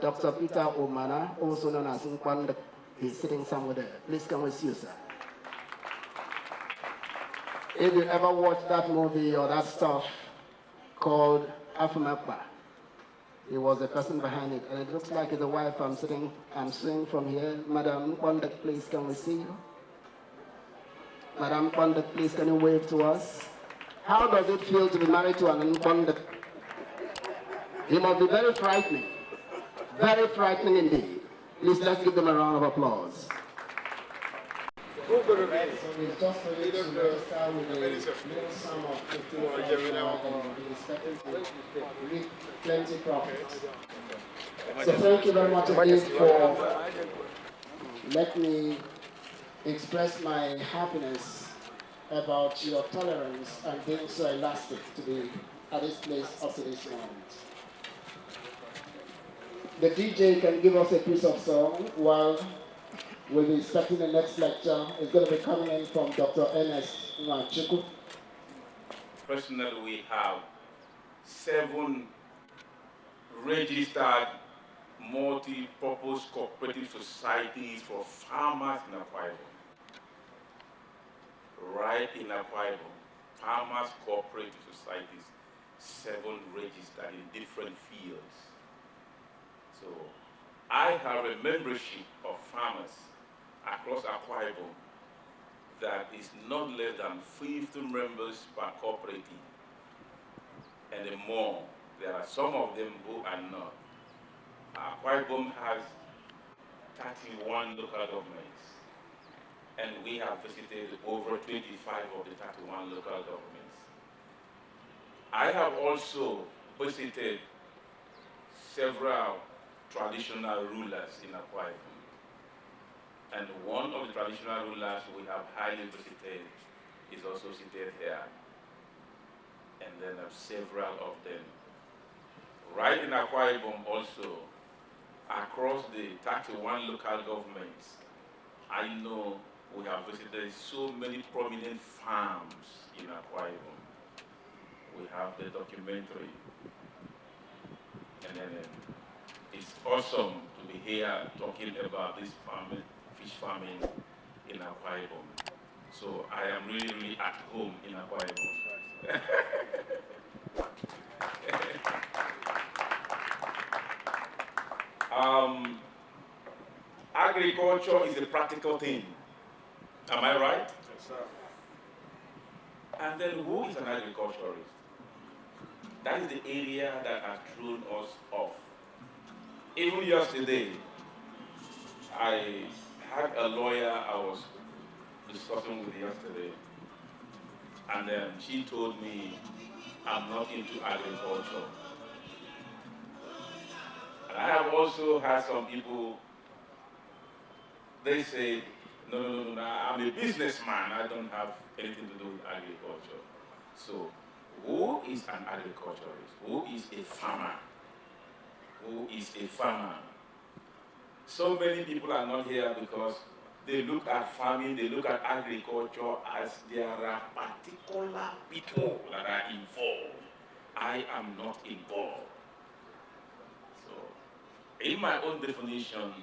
Dr. Peter Omana, also known as Nkwanda, he's sitting somewhere there. Please come with you, sir. If you ever watched that movie or that stuff called Afumekpa, he was the person behind it. And it looks like it's the wife I'm seeing from here. Madam Nkwanda, please can we see you? Madam Nkwanda, please can you wave to us? How does it feel to be married to an Nkwanda? It must be very frightening. Very frightening indeed. Please let's give them a round of applause. So it's just for you to register with a little sum of 15,000 and be expecting to reap plenty profits. So thank you very much again for letting me express my happiness about your tolerance and being so elastic to be at this place up to this moment. The DJ can give us a piece of song while we'll be starting the next lecture. It's going to be coming in from Dr. Ernest Nwachuku. Personally, we have 7 registered multi-purpose cooperative societies for farmers in Akwa Ibom. Right in Akwa Ibom, farmers cooperative societies, 7 registered in different fields. So I have a membership of farmers across Akwa Ibom that is not less than 15 members per cooperative. And more, there are some of them who are not. Akwa Ibom has 31 local governments, and we have visited over 25 of the 31 local governments. I have also visited several traditional rulers in Akwa Ibom. And one of the traditional rulers we have highly visited is also seated here. And then there are several of them. Right in Akwa Ibom also, across the 31 local governments, I know we have visited so many prominent farms in Akwa Ibom. We have the documentary. And then it's awesome to be here talking about this farming, fish farming in Akwa Ibom. So I am really, really at home in Akwa Ibom. Agriculture is a practical thing. Am I right? Yes, sir. And then who is an agriculturist? That is the area that has thrown us off. Even yesterday, I had a lawyer I was discussing with yesterday, and then she told me I'm not into agriculture. And I have also had some people, they say, no, I'm a businessman, I don't have anything to do with agriculture. So, who is an agriculturist? Who is a farmer? Who is a farmer? So many people are not here because they look at farming, they look at agriculture as there are particular people that are involved. I am not involved. So, in my own definition,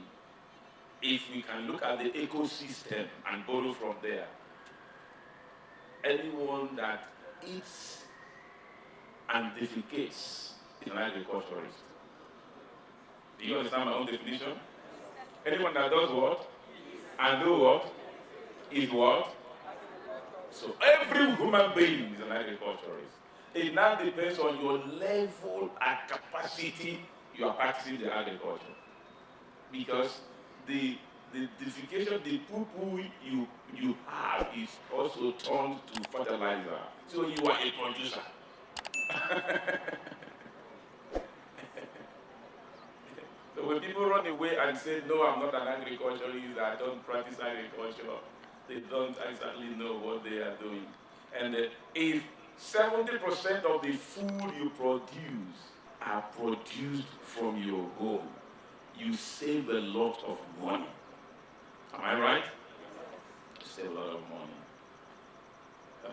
if we can look at the ecosystem and borrow from there, anyone that eats and defecates is an agriculturist. Do you understand my own definition? Anyone that does what? And do what? Is what? So every human being is an agriculturist. It now depends on your level and capacity you are practicing the agriculture. Because the defecation, the poo-poo you have is also turned to fertilizer. So you are a producer. So when people run away and say, no, I'm not an agriculturist, I don't practice agriculture, they don't exactly know what they are doing. And if 70% of the food you produce are produced from your home, you save a lot of money. Am I right? You save a lot of money.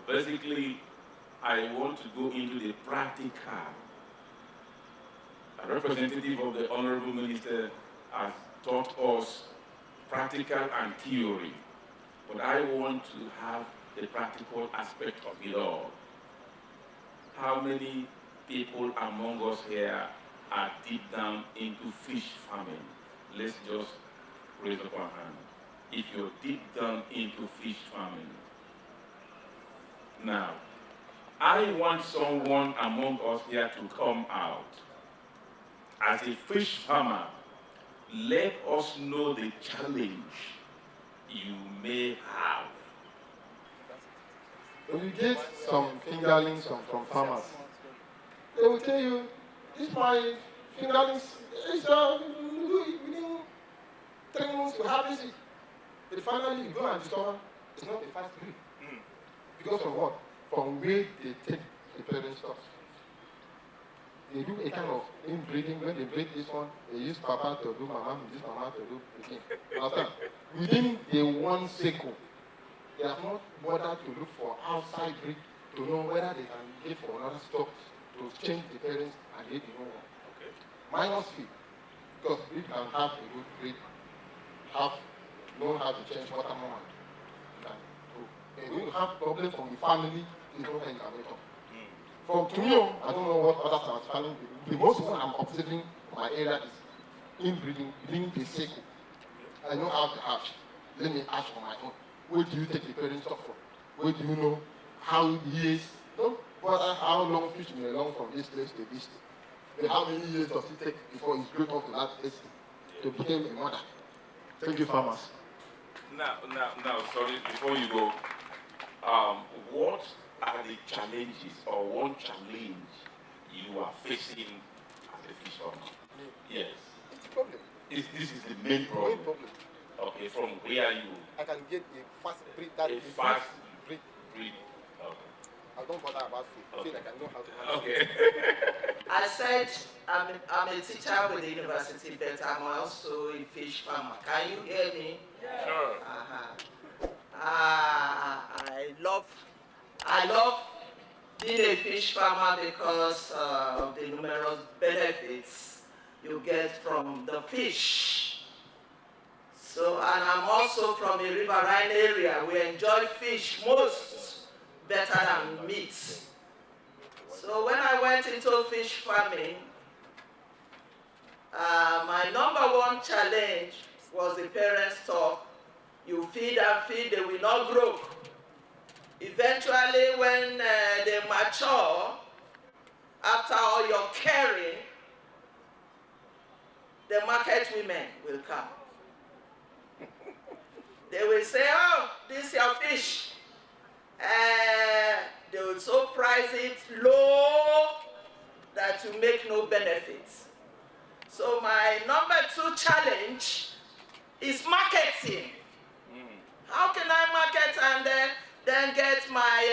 Basically, I want to go into the practical a representative of the Honorable Minister has taught us practical and theory, but I want to have the practical aspect of it all. How many people among us here are deep down into fish farming? Let's just raise up our hand. If you're deep down into fish farming. Now, I want someone among us here to come out. As a fish farmer, let us know the challenge you may have. When you get some fingerlings from farmers, they will tell you, this my fingerlings, within 3 months you have this. But finally you go and discover it's not a fast breed. Because of what? From where they take the parent stocks. They do a kind of inbreeding. When they breed this one, they use papa to do mama, this mama to do pikin. Understand? Within the one cycle, they have not bothered to look for outside breed to know whether they can get for another stock to change the parents and get the new one. Okay. Minus fee. Because we can have a good breed, know how to change water more. And when you have problems from the family, you know how you can make up. From to me, I don't know what others are finding. The most one I'm observing in my area is inbreeding within the cycle. I know how to hatch. Let me hatch on my own. Where do you take the parent stock from? Where do you know how years? No matter how long fish may long from this place to this place. But how many years does it take before it's grown up to that place to become a mother? Thank you, farmers. Now, sorry, before you go, what are the challenges or one challenge you are facing as a fish farmer? Yes. It's a problem. This is the main problem. Okay, from where you? I can get a fast breed that A is fast breed. breed. Okay. I don't bother about food. Okay. I can know how to handle Okay. I said I'm a teacher with the university, but I'm also a fish farmer. Can you hear me? Yeah. Sure. I love being a fish farmer because of the numerous benefits you get from the fish. So, and I'm also from a riverine area. We enjoy fish most better than meat. So when I went into fish farming, my #1 challenge was the parent stock. You feed and feed, they will not grow. Eventually, when they mature, after all your caring, the market women will come. They will say, oh, this is your fish. They will so price it low that you make no benefits. So my #2 challenge is marketing. How can I market and then get my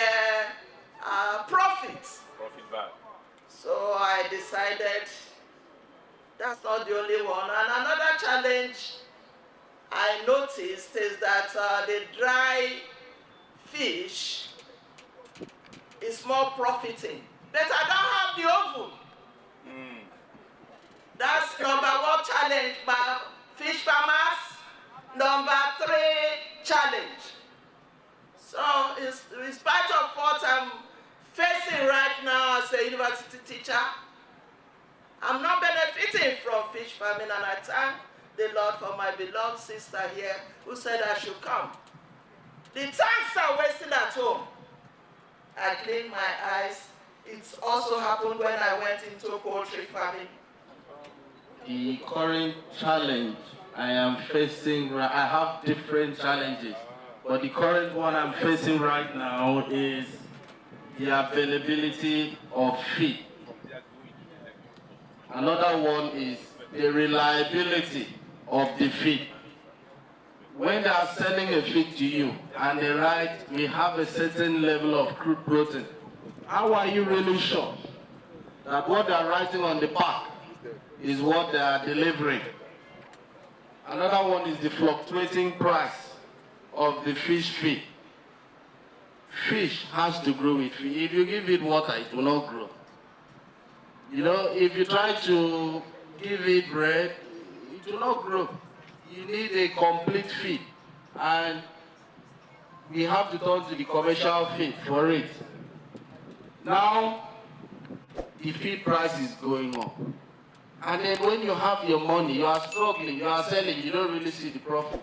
profit? Profit back. So I decided that's not the only one. And another challenge I noticed is that the dry fish is more profiting. But I don't have the oven. That's #1 challenge by fish farmers. #3 challenge. So in spite of what I'm facing right now as a university teacher, I'm not benefiting from fish farming, and I thank the Lord for my beloved sister here who said I should come. The tanks are wasting at home. I cleaned my eyes. It's also happened when I went into poultry farming. The current challenge I am facing, I have different challenges, but the current one I'm facing right now is the availability of feed. Another one is the reliability of the feed. When they are selling a feed to you and they write, we have a certain level of crude protein, how are you really sure that what they are writing on the pack is what they are delivering? Another one is the fluctuating price of the fish feed. Fish has to grow with feed. If you give it water, it will not grow. You know, if you try to give it bread, it will not grow. You need a complete feed. And we have to turn to the commercial feed for it. Now, the feed price is going up. And then when you have your money, you are struggling, you are selling, you don't really see the profit.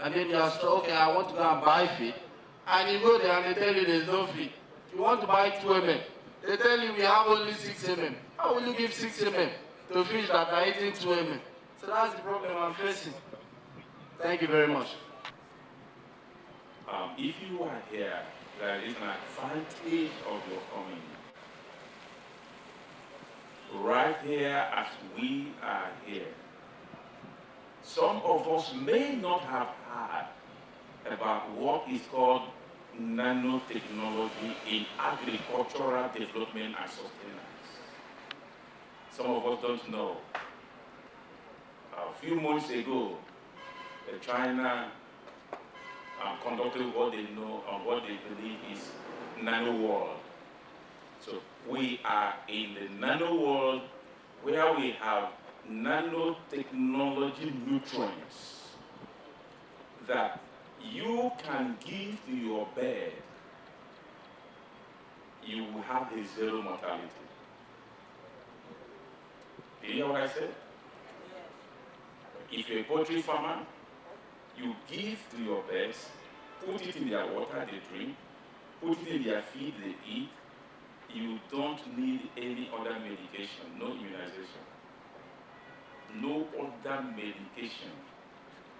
And then you are struggling, okay, I want to go and buy feed. And you go there and they tell you there's no feed. You want to buy 2 mm. They tell you we have only 6 mm. How will you give 6 mm to fish that are eating 2 mm? So that's the problem I'm facing. Thank you very much. If you are here, there is an advantage of your coming. Right here as we are here. Some of us may not have heard about what is called nanotechnology in agricultural development and sustenance. Some of us don't know. A few months ago, China conducted what they know and what they believe is nano world. So we are in the nano world where we have nanotechnology nutrients that you can give to your bird. You will have a zero mortality. Did you hear what I said? If you're a poultry farmer, you give to your birds, put it in their water they drink, put it in their feed they eat. You don't need any other medication, no immunization, no other medication.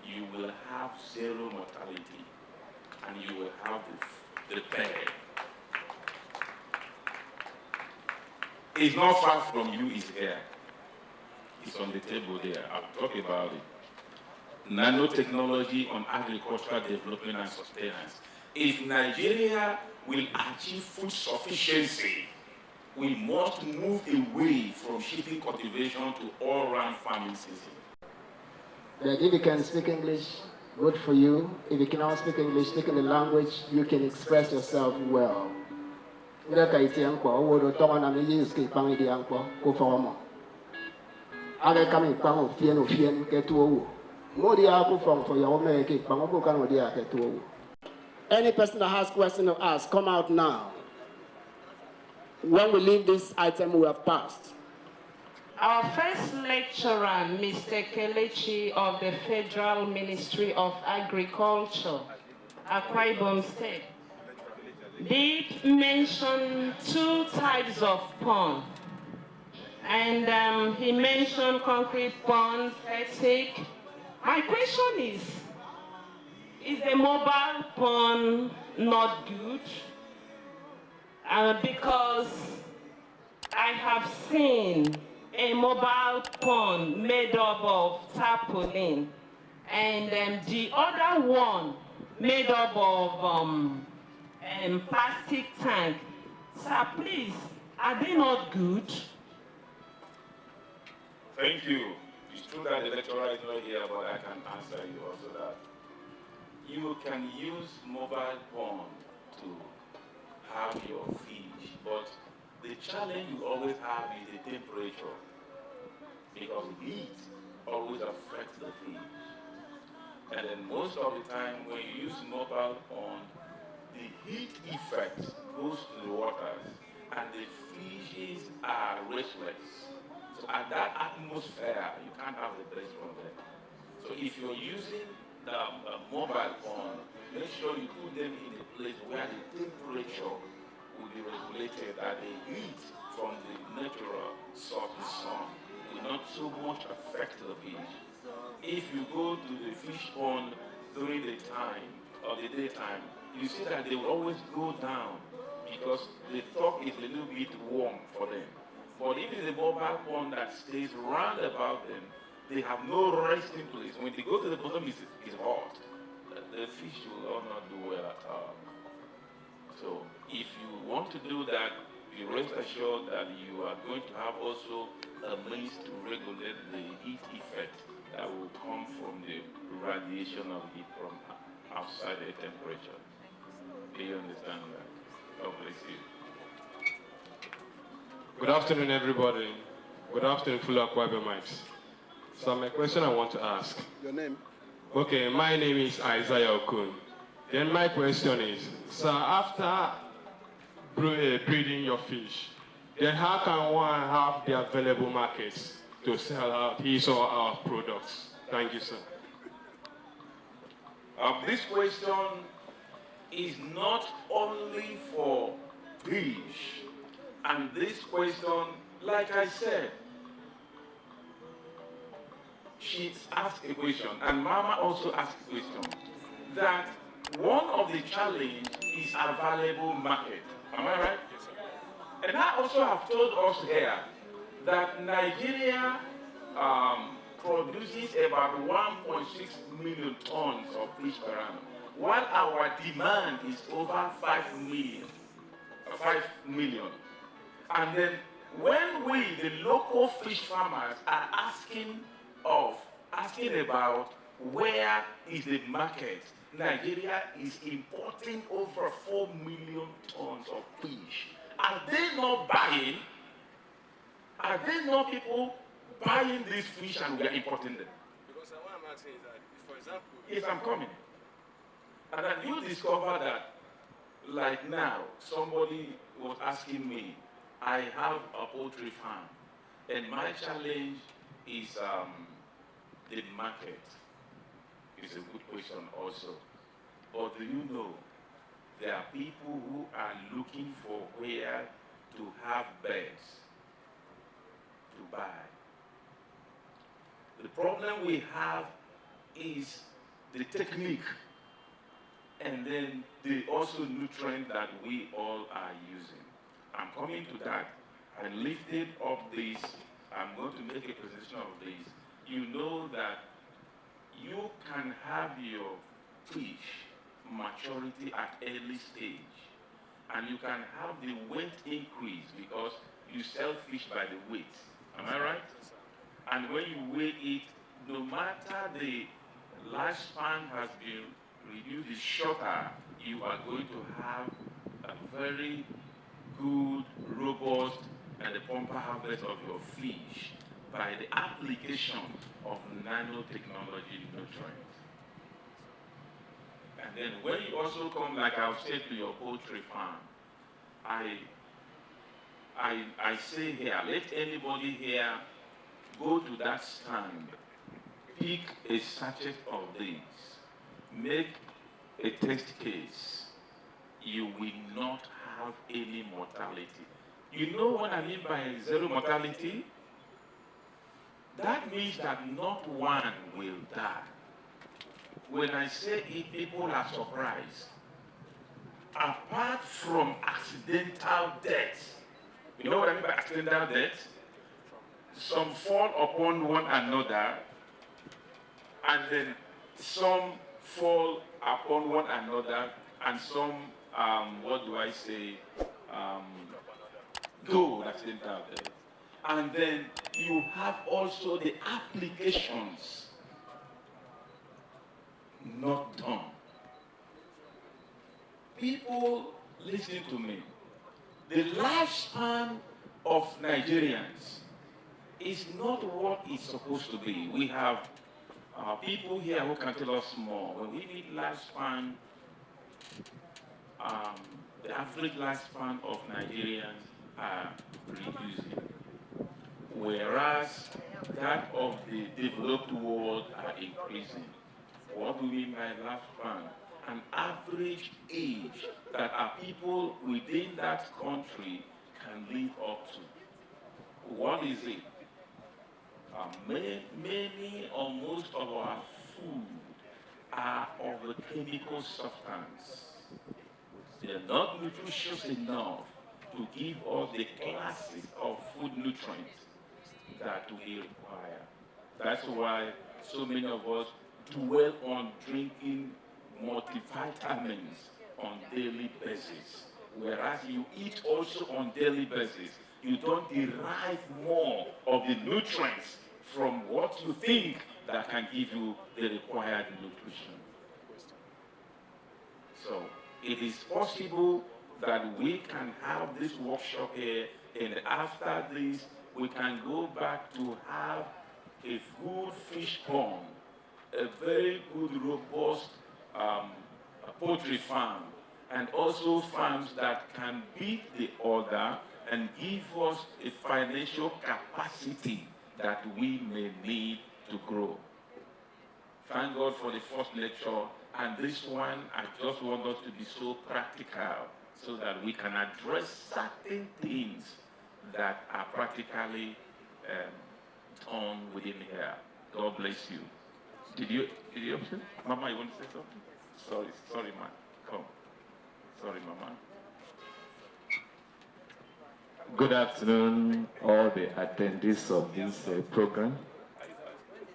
You will have zero mortality, and you will have the bird. It's not far from you, it's here. It's on the table there. I'll talk about it. Nanotechnology on agricultural development and sustenance. If Nigeria will achieve food sufficiency, we must move away from shipping cultivation to all-round farming system. That if you can speak English, good for you. If you cannot speak English, speak in the language, you can express yourself well. Any person that has questions to ask, come out now. When we leave this item, we have passed. Our first lecturer, Mr. Kelechi of the Federal Ministry of Agriculture, Akwa Ibom State, did mention 2 types of pond. And he mentioned concrete pond, static. My question is the mobile pond not good? Because I have seen a mobile pond made up of tarpaulin, and the other one made up of plastic tank. Sir, please, are they not good? Thank you. It's true that the lecturer is not here, but I can answer you also that you can use mobile pond to have your fish, but the challenge you always have is the temperature, because heat always affects the fish. And then most of the time when you use mobile pond, the heat effect goes to the waters and the fishes are restless. So at that atmosphere, you can't have the best from them. So if you're using the mobile pond, make sure you put them in a place where the temperature will be regulated, that the heat from the natural source, the sun, will not so much affect the fish. If you go to the fish pond during the time of the daytime, you see that they will always go down because the top is a little bit warm for them. But if it's a mobile pond that stays round about them, they have no resting place. When they go to the bottom, it's hot. The fish will all not do well at all. So if you want to do that, be rest assured that you are going to have also a means to regulate the heat effect that will come from the radiation of heat from outside the temperature. Do you understand that? God bless you. Good afternoon, everybody. Good afternoon, full Aquabemites. So my question I want to ask. Your name? Okay, my name is Isaiah Okun. Then my question is, so after breeding your fish, then how can one have the available markets to sell out his or our products? Thank you, sir. This question is not only for fish. And this question, like I said, she asked a question, and Mama also asked a question, that one of the challenge is available market. Am I right? And I also have told us here that Nigeria produces about 1.6 million tons of fish per annum, while our demand is over 5 million. 5 million. And then when we, the local fish farmers, are asking about where is the market, Nigeria is importing over 4 million tons of fish. Are they not buying? Are there not people buying these fish and we are importing them? Because what I'm asking is that, for example, Yes, I'm coming. And then you discover that, like now, somebody was asking me, I have a poultry farm, and my challenge is the market. It's a good question also. But do you know, there are people who are looking for where to have beds to buy. The problem we have is the technique and then the also nutrient that we all are using. I'm coming to that. I lifted up this. I'm going to make a presentation of this. You know that you can have your fish maturity at early stage, and you can have the weight increase because you sell fish by the weight. Am I right? And when you weigh it, no matter the lifespan has been reduced, is shorter, you are going to have a very good, robust, and the bumper harvest of your fish by the application of nanotechnology nutrients. And then when you also come, like I've said, to your poultry farm, I say here, let anybody here go to that stand, pick a sachet of these, make a test case. You will not have any mortality. You know what I mean by zero mortality? That means that not one will die. When I say it, people are surprised. Apart from accidental death, you know what I mean by accidental death? Some fall upon one another, and then some fall upon one another, and some, what do I say, go accidental death. And then you have also the applications not done. People, listen to me. The lifespan of Nigerians is not what it's supposed to be. We have people here who can tell us more. When we need lifespan, the average lifespan of Nigerians are reducing, whereas that of the developed world are increasing. What do we mean by lifespan? An average age that our people within that country can live up to. What is it? Many or most of our food are of a chemical substance. They're not nutritious enough to give us the classes of food nutrients that we require. That's why so many of us dwell on drinking multivitamins on daily basis. Whereas you eat also on daily basis, you don't derive more of the nutrients from what you think that can give you the required nutrition. So it is possible that we can have this workshop here And after this, we can go back to have a good fish pond, a very good, robust poultry farm, and also farms that can beat the other and give us a financial capacity that we may need to grow. Thank God for the first lecture, and this one, I just want us to be so practical so that we can address certain things that are practically on within here. God bless you. Did you, Mama, you want to say something? Sorry, man. Come. Sorry, Mama. Good afternoon, all the attendees of this program.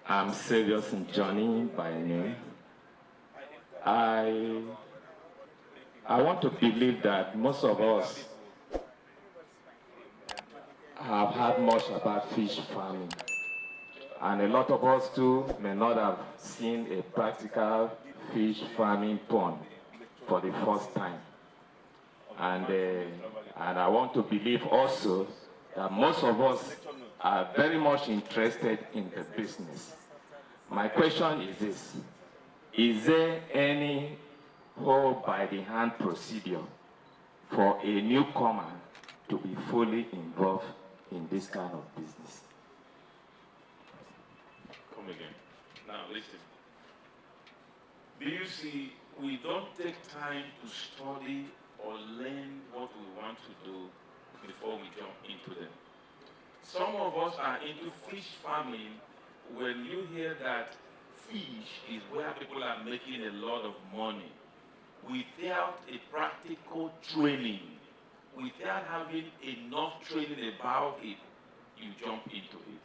I'm Serious Johnny by name. I want to believe that most of us have heard much about fish farming, and a lot of us too may not have seen a practical fish farming pond for the first time. And I want to believe also that most of us are very much interested in the business. My question is this: is there any hold-by-the-hand procedure for a newcomer to be fully involved in this kind of business? Come again. Now listen. Do you see, we don't take time to study or learn what we want to do before we jump into them. Some of us are into fish farming. When you hear that fish is where people are making a lot of money, without a practical training, without having enough training about it, you jump into it.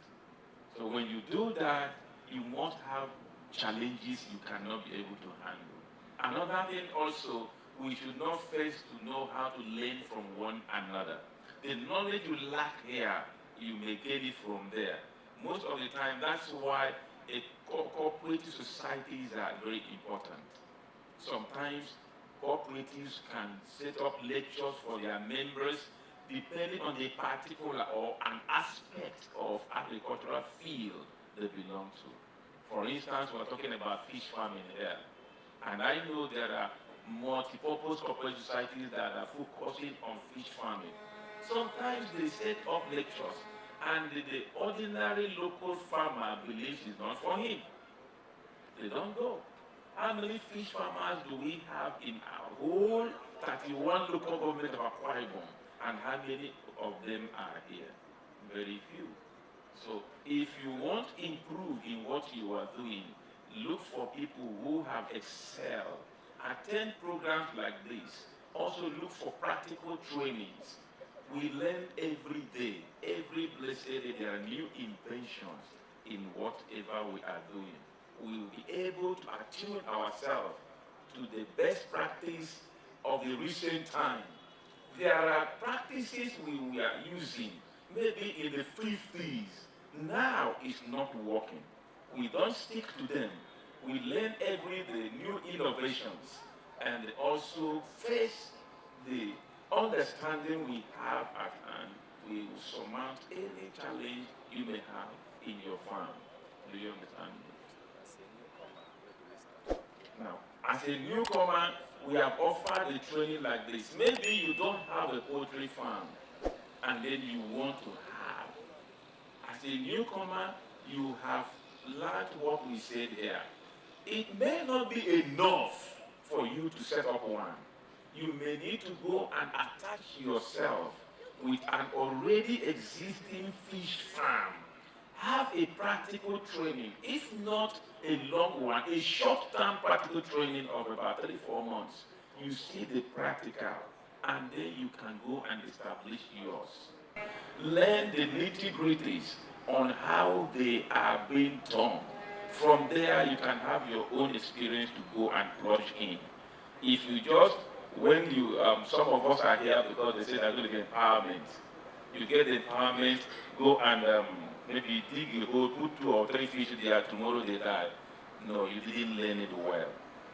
So when you do that, you must have challenges you cannot be able to handle. Another thing also, we should not fail to know how to learn from one another. The knowledge you lack here, you may get it from there. Most of the time, that's why cooperative societies are very important. Sometimes cooperatives can set up lectures for their members depending on the particular or an aspect of agricultural field they belong to. For instance, we're talking about fish farming here. And I know there are multi-purpose cooperative societies that are focusing on fish farming. Sometimes they set up lectures and the ordinary local farmer believes it's not for him. They don't go. How many fish farmers do we have in our whole 31 local government of Akwa Ibom? And how many of them are here? Very few. So if you want to improve in what you are doing, look for people who have excelled. Attend programs like this. Also look for practical trainings. We learn every day, every blessed day there are new inventions in whatever we are doing. We will be able to attune ourselves to the best practice of the recent time. There are practices we are using maybe in the 50s. Now it's not working. We don't stick to them. We learn every day new innovations and also face the understanding we have at hand. We will surmount any challenge you may have in your farm. Do you understand me? Now, as a newcomer, we have offered a training like this. Maybe you don't have a poultry farm and then you want to have. As a newcomer, you have learned what we said here. It may not be enough for you to set up one. You may need to go and attach yourself with an already existing fish farm. Have a practical training, if not a long one, a short-term practical training of about 3-4 months. You see the practical, and then you can go and establish yours. Learn the nitty-gritties on how they are being done. From there, you can have your own experience to go and plunge in. If you just, when you, some of us are here because they say they're going to get empowerment. You get the empowerment, go and maybe dig a hole, put 2 or 3 fish there, tomorrow they die. No, you didn't learn it well.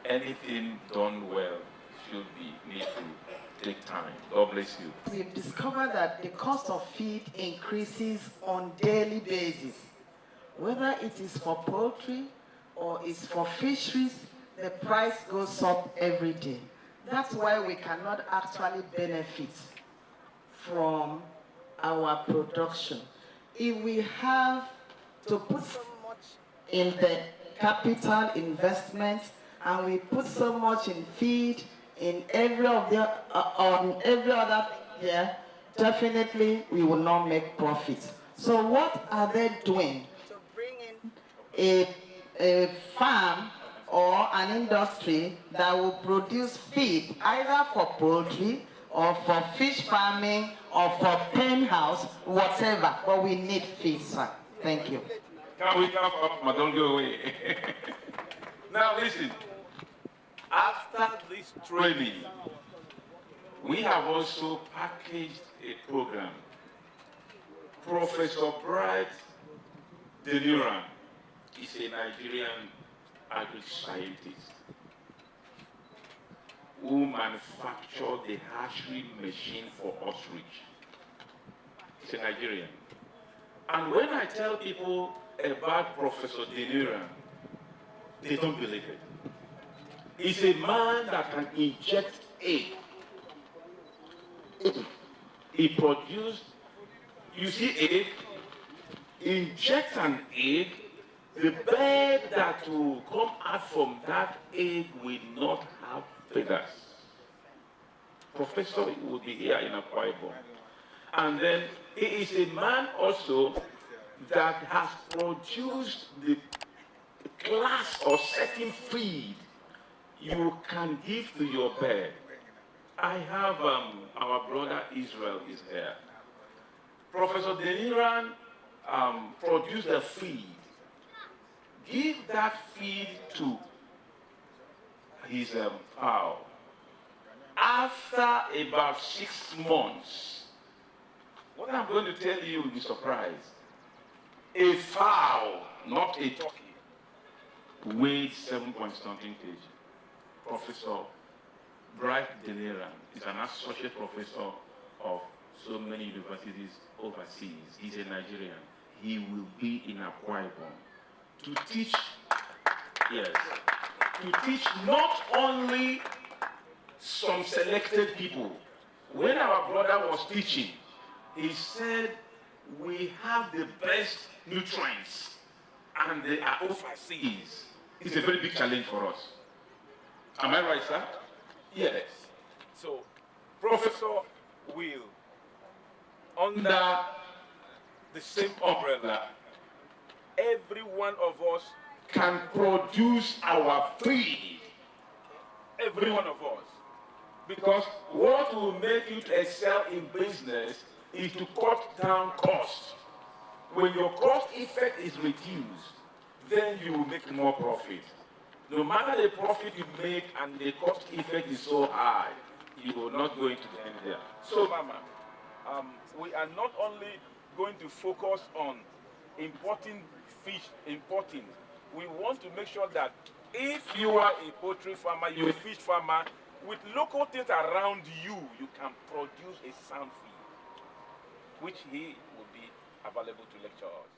Anything done well should be need to take time. God bless you. We've discovered that the cost of feed increases on daily basis. Whether it is for poultry or it's for fisheries, the price goes up every day. That's why we cannot actually benefit from our production. If we have to put so much in the capital investment and we put so much in feed, in every of the on every other thing here, definitely we will not make profit. So what are they doing to bring in a farm or an industry that will produce feed either for poultry or for fish farming or for pen house, whatever, but we need feed, sir. Thank you. Can we come up, don't go away. Now listen, after this training, we have also packaged a program. Professor Bright Deliran is a Nigerian agri-scientist who manufactured the hatchery machine for ostrich. He's a Nigerian. And when I tell people about Professor Deliran, they don't believe it. He's a man that can inject egg. He produced, you see egg, inject an egg, the bird that will come out from that egg will not have feathers. Professor will be here in Akwa Ibom. And then he is a man also that has produced the class or certain feed you can give to your bird. I have our brother Israel is here. Professor Deliran produced a feed. Give that feed to his fowl. After about 6 months, what I'm going to tell you will be surprised. A fowl, not a turkey, weighed 7-point-something kg. Professor Bright Deliran is an associate professor of so many universities overseas. He's a Nigerian. He will be in Akwa Ibom to teach, yes, to teach not only some selected people. When our brother was teaching, he said, we have the best nutrients and they are overseas. It's a very big challenge for us. Am I right, sir? Yes. So, Professor will, under the same umbrella, every one of us can produce our feed. Every one of us. Because what will make you to excel in business is to cut down costs. When your cost effect is reduced, then you will make more profit. No matter the profit you make and the cost effect is so high, you will not going to end there. So, Mama, we are not only going to focus on importing fish, we want to make sure that if you are a poultry farmer, you're a fish farmer, with local things around you, you can produce a sound feed, which he will be available to lecture us.